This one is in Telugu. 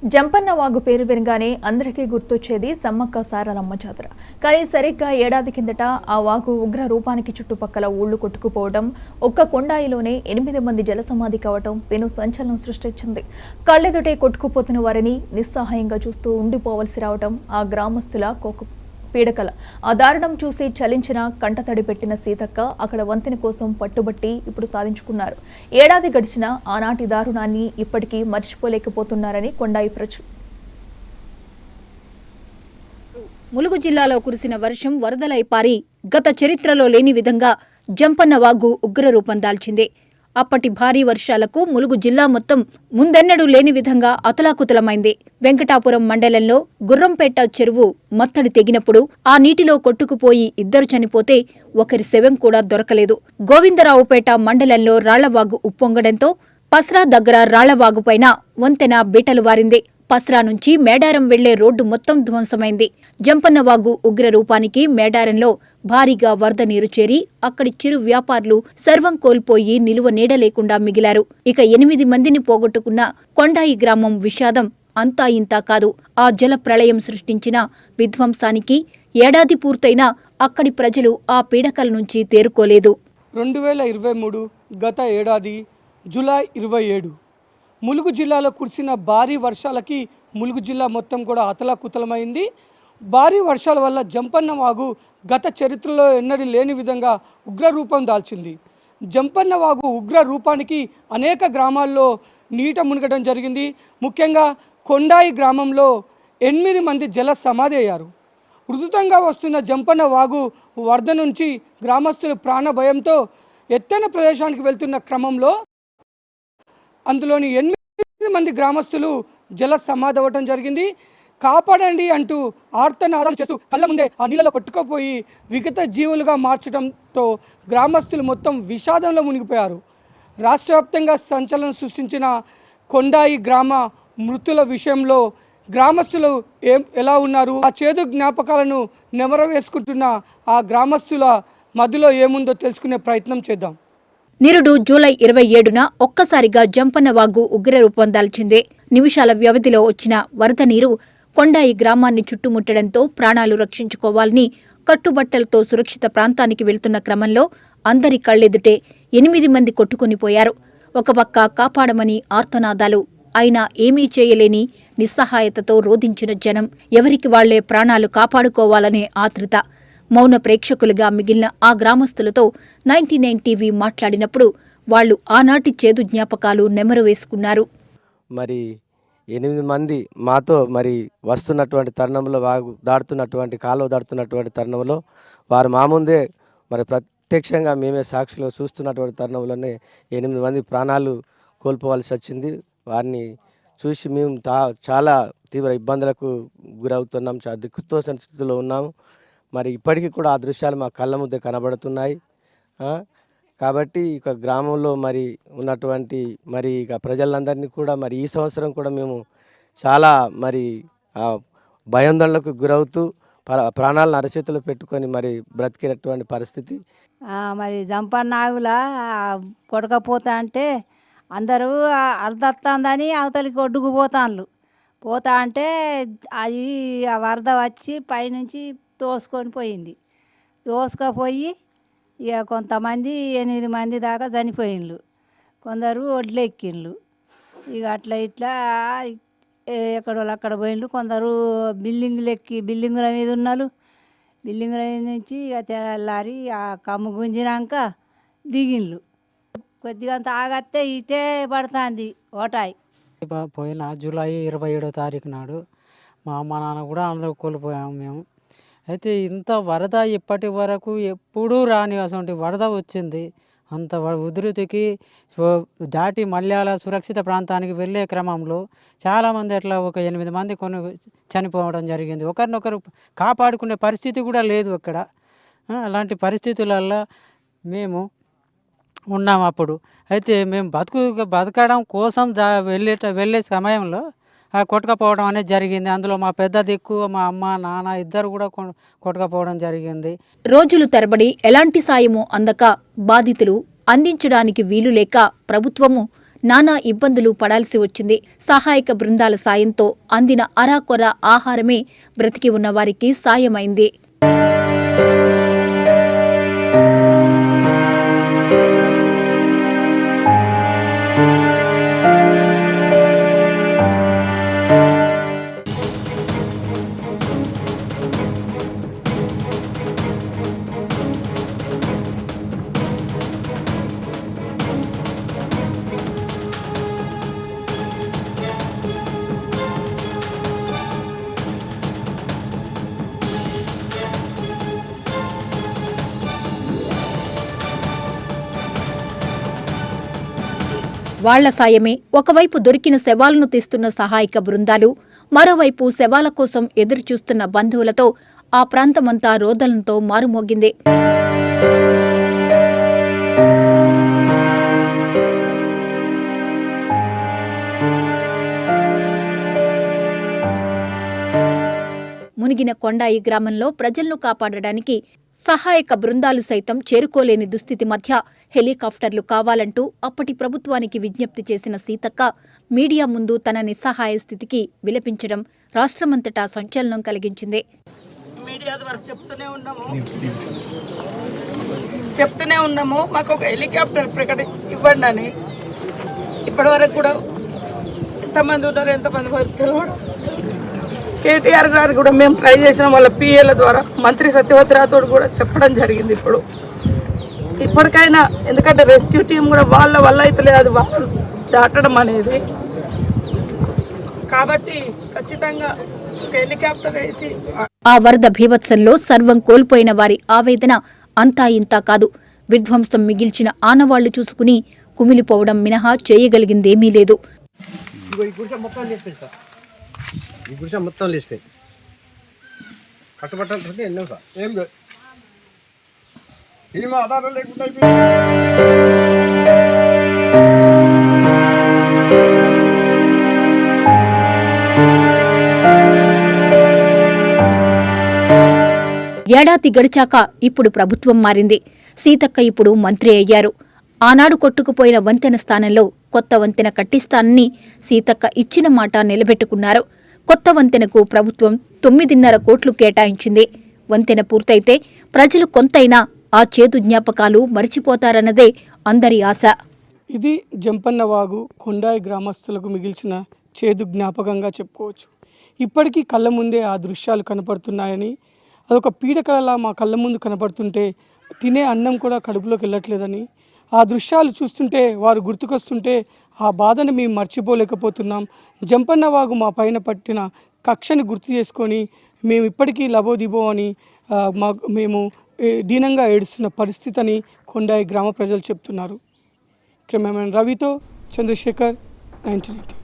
జంపన్న వాగు పేరు వినగానే అందరికీ గుర్తొచ్చేది సమ్మక్క సారలమ్మ జాతర. కానీ సరిగ్గా ఏడాది కిందట ఆ వాగు ఉగ్ర రూపానికి చుట్టుపక్కల ఊళ్లు కొట్టుకుపోవడం, ఒక్క కొండాయిలోనే 8 మంది జలసమాధి కావటం పెను సంచలనం సృష్టించింది. కళ్ళెదుటే కొట్టుకుపోతున్న వారిని నిస్సహాయంగా చూస్తూ ఉండిపోవలసి రావటం ఆ గ్రామస్తుల పీడకల. ఆ దారుణం చూసి చలించిన కంటతడి పెట్టిన సీతక్క అక్కడ వంతెన కోసం పట్టుబట్టి ఇప్పుడు సాధించుకున్నారు. ఏడాది గడిచిన ఆనాటి దారుణాన్ని ఇప్పటికీ మర్చిపోలేకపోతున్నారని కొండాయి ప్రజలు. ములుగు జిల్లాలో కురిసిన వర్షం వరదలై పారి గత చరిత్రలో లేని విధంగా జంపన్న వాగు ఉగ్రరూపం దాల్చింది. అప్పటి భారీ వర్షాలకు ములుగు జిల్లా మొత్తం ముందెన్నడూ లేని విధంగా అతలాకుతలమైంది. వెంకటాపురం మండలంలో గుర్రంపేట చెరువు మత్తడి తెగినప్పుడు ఆ నీటిలో కొట్టుకుపోయి 2 చనిపోతే ఒకరి శవం కూడా దొరకలేదు. గోవిందరావుపేట మండలంలో రాళ్లవాగు ఉప్పొంగడంతో పస్రా దగ్గర రాళ్లవాగుపైన వంతెన బీటలు వారింది. పస్రా నుంచి మేడారం వెళ్లే రోడ్డు మొత్తం ధ్వంసమైంది. జంపన్నవాగు ఉగ్ర రూపానికి మేడారంలో భారీగా వరద నీరు చేరి అక్కడి చిరు వ్యాపారులు సర్వం కోల్పోయి నిలువ నీడ లేకుండా మిగిలారు. ఇక 8 మందిని పోగొట్టుకున్న కొండాయి గ్రామం విషాదం అంతా ఇంతా కాదు. ఆ జల ప్రళయం సృష్టించిన విధ్వంసానికి ఏడాది పూర్తయినా అక్కడి ప్రజలు ఆ పీడకల నుంచి తేరుకోలేదు. 2023 గత ఏడాది జూలై 27 ములుగు జిల్లాలో కురిసిన భారీ వర్షాలకి ములుగు జిల్లా మొత్తం కూడా అతలాకుతలమైంది. భారీ వర్షాల వల్ల జంపన్న వాగు గత చరిత్రలో ఎన్నడూ లేని విధంగా ఉగ్రరూపం దాల్చింది. జంపన్న వాగు ఉగ్ర రూపానికి అనేక గ్రామాల్లో నీట మునగడం జరిగింది. ముఖ్యంగా కొండాయి గ్రామంలో 8 మంది జల సమాధి అయ్యారు. ఉధృతంగా వస్తున్న జంపన్న వాగు వరద నుంచి గ్రామస్తులు ప్రాణ భయంతో ఎత్తైన ప్రదేశానికి వెళ్తున్న క్రమంలో అందులోని 8 మంది గ్రామస్తులు జల సమాధి అవ్వటం జరిగింది. కాపాడండి అంటూ ఆర్తనాదాలు చేస్తూ కళ్ళ ముందే ఆ నీళ్ళలో కొట్టుకుపోయి విగత జీవులుగా మార్చడంతో గ్రామస్తులు మొత్తం విషాదంలో మునిగిపోయారు. రాష్ట్ర వ్యాప్తంగా సంచలనం సృష్టించిన కొండాయి గ్రామ మృతుల విషయంలో గ్రామస్తులు ఎలా ఉన్నారు, ఆ చేదు జ్ఞాపకాలను నెమరవేసుకుంటున్న ఆ గ్రామస్తుల మధ్యలో ఏముందో తెలుసుకునే ప్రయత్నం చేద్దాం. నిరుడు జూలై 27న ఒక్కసారిగా జంపన్న వాగు ఉగ్రరూపం దాల్చింది. నిమిషాల వ్యవధిలో వచ్చిన వరద నీరు కొండాయి గ్రామాన్ని చుట్టుముట్టడంతో ప్రాణాలు రక్షించుకోవాలని కట్టుబట్టలతో సురక్షిత ప్రాంతానికి వెళ్తున్న క్రమంలో అందరి కళ్లెదుటే 8 మంది కొట్టుకునిపోయారు. ఒక పక్క కాపాడమని ఆర్తనాదాలు, అయినా ఏమీ చేయలేని నిస్సహాయతతో రోధించిన జనం, ఎవరికి వాళ్లే ప్రాణాలు కాపాడుకోవాలనే ఆతృత. మౌన ప్రేక్షకులుగా మిగిలిన ఆ గ్రామస్తులతో 99 టీవీ మాట్లాడినప్పుడు వాళ్లు ఆనాటి చేదు జ్ఞాపకాలు నెమరు వేసుకున్నారు. మరి 8 మంది మాతో మరి వస్తున్నటువంటి తరుణంలో వాగు దాడుతున్నటువంటి కాలువ దాడుతున్నటువంటి తరుణంలో వారు మా ముందే మరి ప్రత్యక్షంగా మేమే సాక్షులు చూస్తున్నటువంటి తరుణంలోనే 8 మంది ప్రాణాలు కోల్పోవాల్సి వచ్చింది. వారిని చూసి మేము చాలా తీవ్ర ఇబ్బందులకు గురవుతున్నాం, చాలా దిక్కుతోసిన స్థితిలో ఉన్నాము. మరి ఇప్పటికీ కూడా ఆ దృశ్యాలు మా కళ్ళ ముందే కనబడుతున్నాయి. కాబట్టి ఇక గ్రామంలో మరి ఉన్నటువంటి మరి ఇక ప్రజలందరినీ కూడా మరి ఈ సంవత్సరం కూడా మేము చాలా మరి భయాందోళనకు గురవుతూ ప్రాణాలను అరచేతులు పెట్టుకొని మరి బ్రతికేటటువంటి పరిస్థితి. మరి జంపన్నాగుల కొడకపోతా అంటే అందరూ అర్ధత్తందని అవతలికి ఒడ్డుకుపోతాను. పోతా అంటే అది ఆ వరద వచ్చి పైనుంచి తోసుకొని పోయింది. తోసుకపోయి ఇక కొంతమంది 8 మంది దాకా చనిపోయిండ్రు, కొందరు ఒడ్లు ఎక్కిండ్రు. ఇక అట్లా ఇట్లా ఎక్కడోళ్ళు అక్కడ పోయిండ్రు. కొందరు బిల్డింగుల మీద ఉన్నారు. బిల్డింగుల మీద నుంచి ఇక తెల్లారి ఆ కమ్ము గుంజినాక దిగిండ్రు. కొద్దిగా అంత ఆగత్తే ఇటే పడుతుంది ఓటాయి. పోయిన జూలై 27వ తారీఖు నాడు మా అమ్మ నాన్న కూడా అందరూ కోల్పోయాము మేము. అయితే ఇంత వరద ఇప్పటి వరకు ఎప్పుడూ రాని అటువంటి వరద వచ్చింది. అంత ఉధృతికి దాటి మల్యాల సురక్షిత ప్రాంతానికి వెళ్ళే క్రమంలో చాలామంది అట్లా ఒక 8 మంది చనిపోవడం జరిగింది. ఒకరినొకరు కాపాడుకునే పరిస్థితి కూడా లేదు అక్కడ. అలాంటి పరిస్థితులలో మేము ఉన్నాము అప్పుడు. అయితే మేము బతకడం కోసం వెళ్ళే సమయంలో కొట్టుకపోవడం అనేది జరిగింది. అందులో మా పెద్ద దిక్కు మా అమ్మ నాన్న ఇద్దరు కూడా కొట్టుకపోవడం జరిగింది. రోజులు తరబడి ఎలాంటి సాయము అందక బాధితులు అందించడానికి వీలు లేక ప్రభుత్వము నానా ఇబ్బందులు పడాల్సి వచ్చింది. సహాయక బృందాల సాయంతో అందిన అరాకొర ఆహారమే బ్రతికి ఉన్న వారికి సాయమైంది. వాళ్ల సాయమే ఒకవైపు దొరికిన శవాలను తీస్తున్న సహాయక బృందాలు, మరోవైపు శవాల కోసం ఎదురుచూస్తున్న బంధువులతో ఆ ప్రాంతమంతా రోదనలతో మారుమోగింది. మునిగిన కొండాయి గ్రామంలో ప్రజలను కాపాడడానికి సహాయక బృందాలు సైతం చేరుకోలేని దుస్థితి మధ్య హెలికాప్టర్లు కావాలంటూ అప్పటి ప్రభుత్వానికి విజ్ఞప్తి చేసిన సీతక్క మీడియా ముందు తన నిస్సహాయ స్థితికి విలపించడం రాష్ట్రమంతటా సంచలనం కలిగించింది. మీడియా ద్వారా చెప్తూనే ఉన్నాము మాకు ఒక హెలికాప్టర్ ఇవ్వండి అని. ఇప్పటి వరకు కూడా ఎంతమంది ఉన్నారు, ఎంతమంది తెలియదు. కేటీఆర్ గారు కూడా మేము ట్రై చేసిన వాళ్ళ పిఏల ద్వారా మంత్రి సత్యవతి రాథోడ్ కూడా చెప్పడం జరిగింది. ఇప్పటికైనా, ఎందుకంటే రెస్క్యూ టీం కూడా వాళ్ళ వల్ల అయితే లేదు వాళ్ళు దాటడం అనేది, కాబట్టి ఖచ్చితంగా ఒక హెలికాప్టర్ వేసి. ఆ వరద భీభత్సంలో సర్వం కోల్పోయిన వారి ఆవేదన అంతా ఇంతా కాదు. విధ్వంసం మిగిల్చిన ఆనవాళ్లు చూసుకుని కుమిలిపోవడం మినహా చేయగలిగిందేమీ లేదు. ఈ గుడిసె మొత్తం లేచిపోయి కట్టుబట్టాలంటే ఎన్నో సార్ ఏం లేదు, ఏం ఆధారం లేకుండా ఏడాది గడిచాక ఇప్పుడు ప్రభుత్వం మారింది. సీతక్క ఇప్పుడు మంత్రి అయ్యారు. ఆనాడు కొట్టుకుపోయిన వంతెన స్థానంలో కొత్త వంతెన కట్టిస్తానని సీతక్క ఇచ్చిన మాట నిలబెట్టుకున్నారు. కొత్త వంతెనకు ప్రభుత్వం 9.5 కోట్లు కేటాయించింది. వంతెన పూర్తయితే ప్రజలు కొంతైనా ఆ చేదు జ్ఞాపకాలు మరిచిపోతారన్నదే అందరి ఆశ. ఇది జంపన్న వాగు కొండాయి గ్రామస్తులకు మిగిల్చిన చేదు జ్ఞాపకంగా చెప్పుకోవచ్చు. ఇప్పటికీ కళ్ళ ముందే ఆ దృశ్యాలు కనపడుతున్నాయని, అదొక పీడకలలా మా కళ్ళ ముందు కనపడుతుంటే తినే అన్నం కూడా కడుపులోకి వెళ్ళట్లేదని, ఆ దృశ్యాలు చూస్తుంటే వారు గుర్తుకొస్తుంటే ఆ బాధను మేము మర్చిపోలేకపోతున్నాం. జంపన్న వాగు మా పైన పట్టిన కక్షని గుర్తు చేసుకొని మేము ఇప్పటికీ లబోదిబో అని మేము దీనంగా ఏడుస్తున్న పరిస్థితి అని కొండాయి గ్రామ ప్రజలు చెప్తున్నారు. కెమెరామెన్ రవితో చంద్రశేఖర్, 1980.